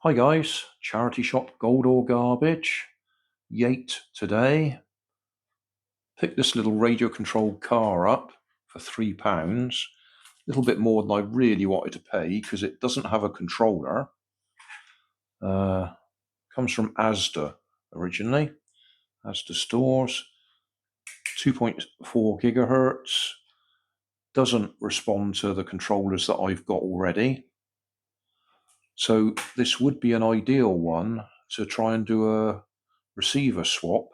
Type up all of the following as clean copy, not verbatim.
Hi guys, charity shop Gold or Garbage, Yate today. Picked this little radio controlled car up for £3, a little bit more than I really wanted to pay because it doesn't have a controller. Comes from ASDA originally, ASDA stores, 2.4 gigahertz, doesn't respond to the controllers that I've got already. So this would be an ideal one to try and do a receiver swap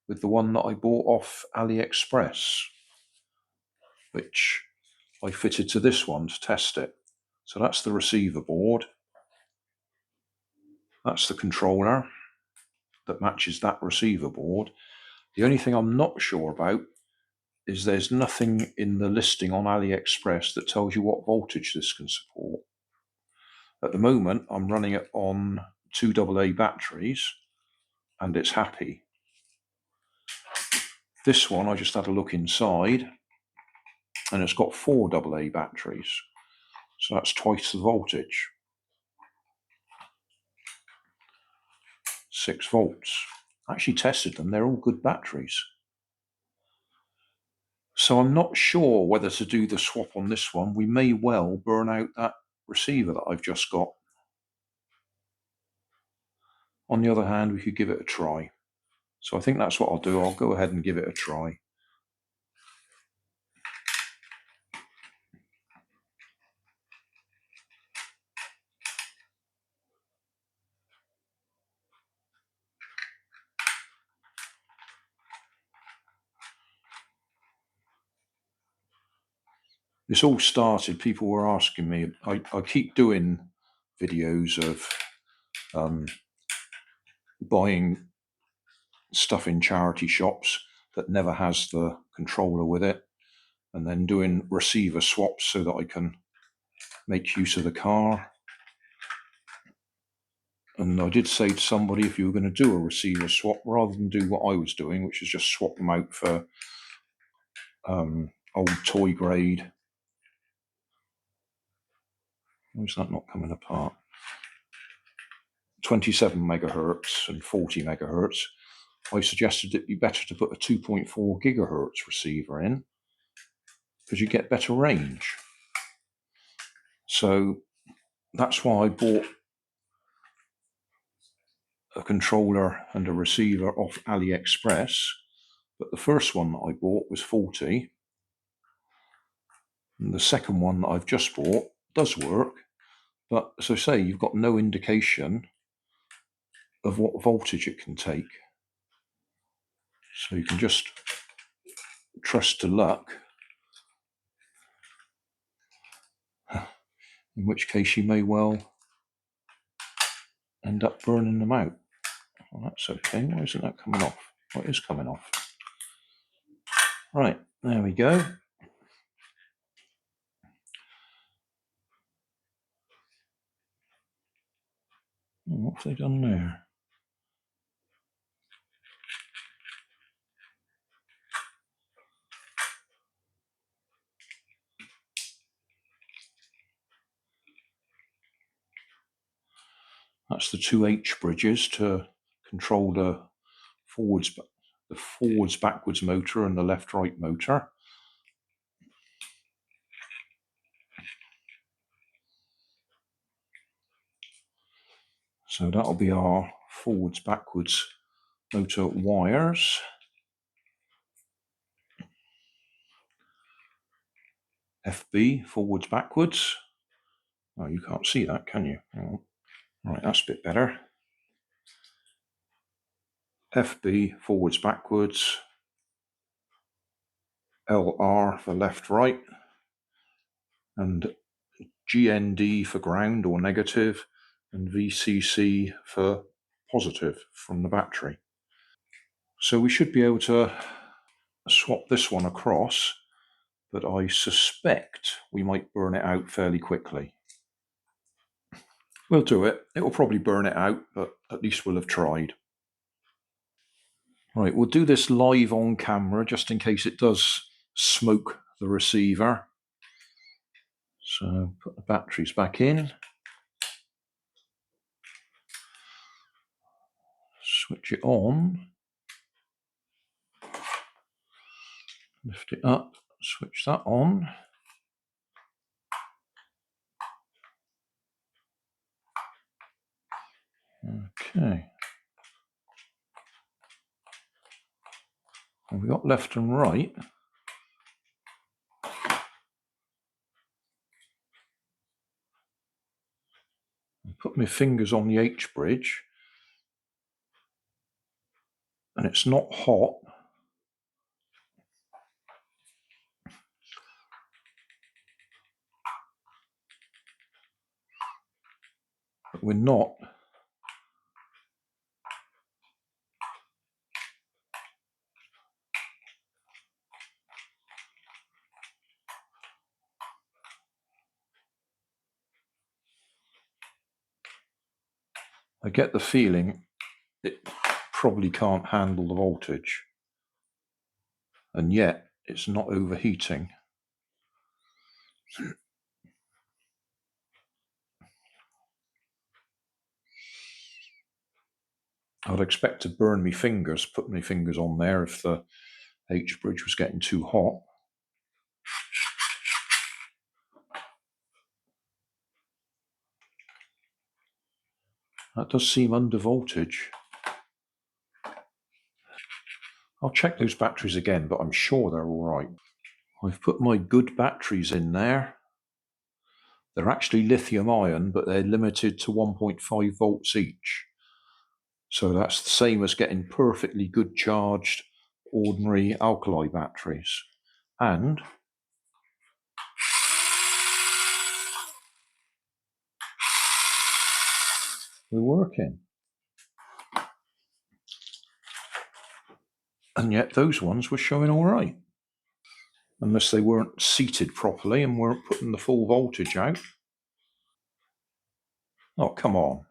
with the one that I bought off AliExpress, which I fitted to this one to test it. So that's the receiver board. That's the controller that matches that receiver board. The only thing I'm not sure about is there's nothing in the listing on AliExpress that tells you what voltage this can support. At the moment, I'm running it on 2 AA batteries and it's happy. This one, I just had a look inside and it's got 4 AA batteries. So that's twice the voltage. 6 volts. I actually tested them, they're all good batteries. So I'm not sure whether to do the swap on this one. We may well burn out that receiver that I've just got. On the other hand, we could give it a try. So I think that's what I'll do. I'll go ahead and give it a try. This all started, people were asking me, I keep doing videos of buying stuff in charity shops that never has the controller with it, and then doing receiver swaps so that I can make use of the car. And I did say to somebody, if you were going to do a receiver swap, rather than do what I was doing, which is just swap them out for old toy grade. Why is that not coming apart? 27 megahertz and 40 megahertz. I suggested it'd be better to put a 2.4 gigahertz receiver in because you get better range. So that's why I bought a controller and a receiver off AliExpress. But the first one that I bought was 40. And the second one that I've just bought does work. But as I say, you've got no indication of what voltage it can take. So you can just trust to luck. In which case you may well end up burning them out. Well, that's okay. Why isn't that coming off? Well, it is coming off. Right, there we go. What have they done there? That's the 2H bridges to control the forwards backwards motor and the left right motor. So that'll be our forwards backwards motor wires. FB forwards backwards. Oh, you can't see that, can you? Oh. Right, that's a bit better. FB forwards backwards. LR for left right. And GND for ground or negative, and VCC for positive from the battery. So we should be able to swap this one across, but I suspect we might burn it out fairly quickly. We'll do it. It will probably burn it out, but at least we'll have tried. Right, we'll do this live on camera just in case it does smoke the receiver. So put the batteries back in. Switch it on. Lift it up, switch that on. Okay. And we've got left and right. Put my fingers on the H bridge, and it's not hot. But we're not. I get the feeling it probably can't handle the voltage, and yet it's not overheating. I'd expect to burn my fingers, put my fingers on there if the H bridge was getting too hot. That does seem under voltage. I'll check those batteries again, but I'm sure they're all right. I've put my good batteries in there. They're actually lithium ion, but they're limited to 1.5 volts each. So that's the same as getting perfectly good charged ordinary alkali batteries. And we're working. And yet those ones were showing all right. Unless they weren't seated properly and weren't putting the full voltage out. Oh, come on.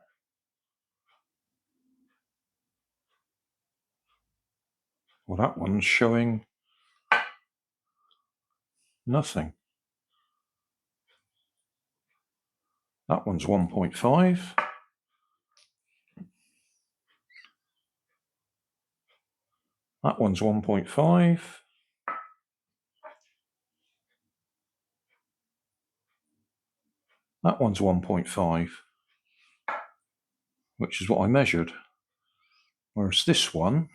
Well, that one's showing nothing. That one's 1.5. That one's 1.5. That one's 1.5, which is what I measured. Whereas this one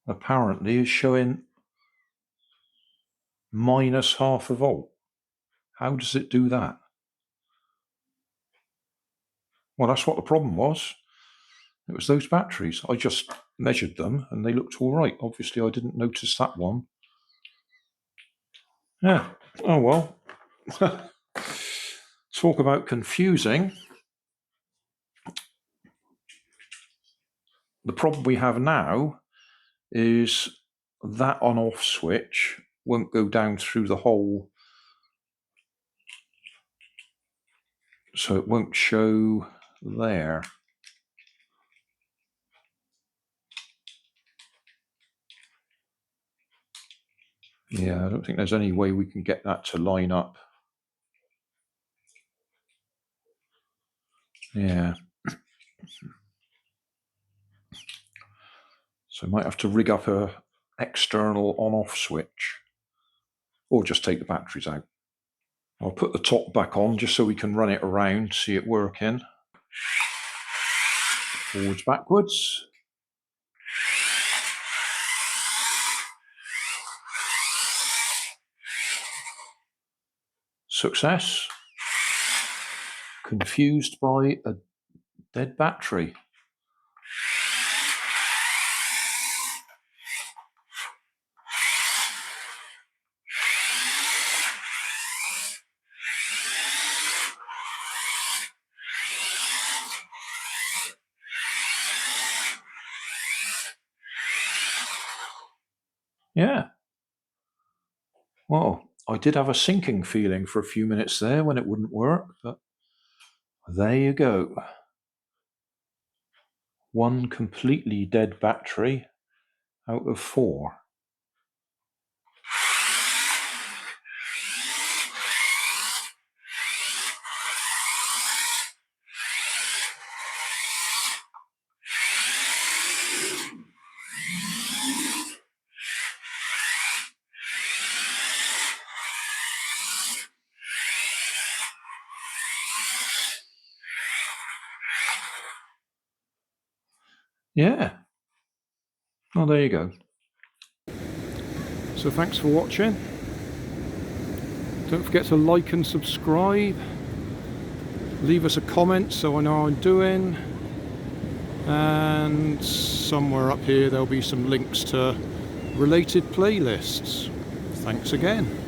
apparently is showing minus half a volt. How does it do that? Well, that's what the problem was. It was those batteries. I just measured them and they looked all right. Obviously, I didn't notice that one. Yeah. Oh, well. Talk about confusing. The problem we have now is that on-off switch won't go down through the hole, so it won't show there. Yeah, I don't think there's any way we can get that to line up. Yeah. So I might have to rig up a external on-off switch, or just take the batteries out. I'll put the top back on just so we can run it around, see it working. Forwards, backwards. Success. Confused by a dead battery. Yeah. Well, I did have a sinking feeling for a few minutes there when it wouldn't work, but there you go. One completely dead battery out of 4. Yeah. Oh, there you go. So thanks for watching. Don't forget to like and subscribe. Leave us a comment so I know how I'm doing. And somewhere up here there'll be some links to related playlists. Thanks again.